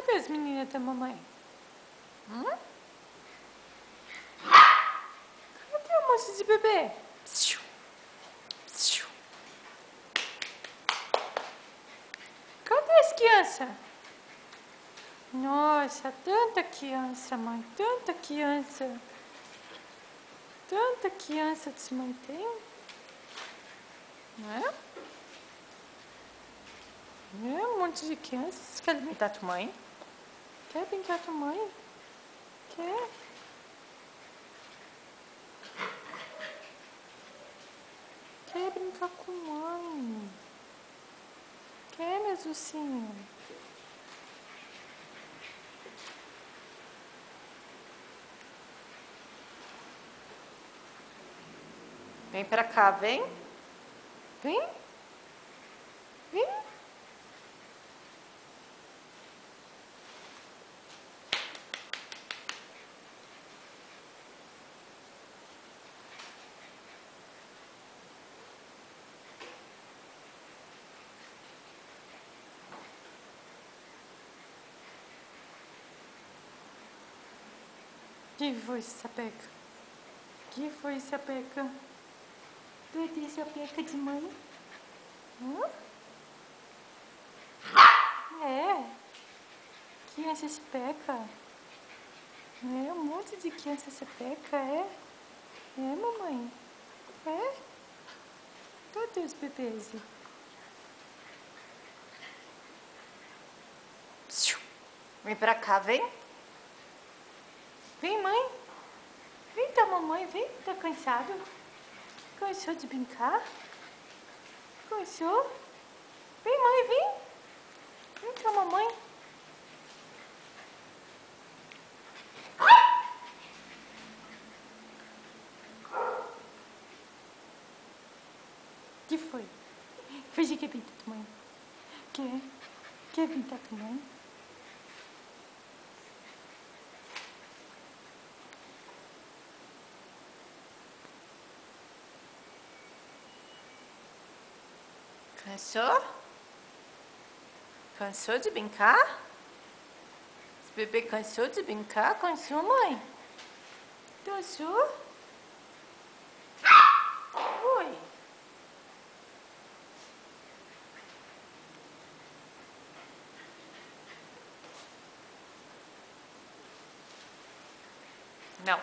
Cadê as meninas da mamãe? Cadê a moça de bebê? Psiu. Psiu. Cadê as crianças? Nossa, tanta criança, mãe. Tanta criança. Tanta criança desmantém. Não é? É um monte de crianças. Quer brincar com a mãe? Quer brincar com a mãe? Quer? Quer brincar com mãe? Quer, minha Zucinha? Vem pra cá, vem. Vem. Vem. Que foi, Sapeca? Que foi, Sapeca? Cadê Sapeca de mãe? É. Criança Sapeca? É, um monte de criança Sapeca, é? É, mamãe? É? Cadê os bebês? Vem pra cá, vem. Vem, mãe. Vem da mamãe, vem. Tá cansado? Cansou de brincar? Cansou? Vem, mãe, vem. Vem com a mamãe. Que foi? Finge que pinta tua mãe. Quer? Quer pintar tua mãe? Cansou? Cansou de brincar? Esse bebê cansou de brincar? Cansou, mãe? Cansou? Oi. Não.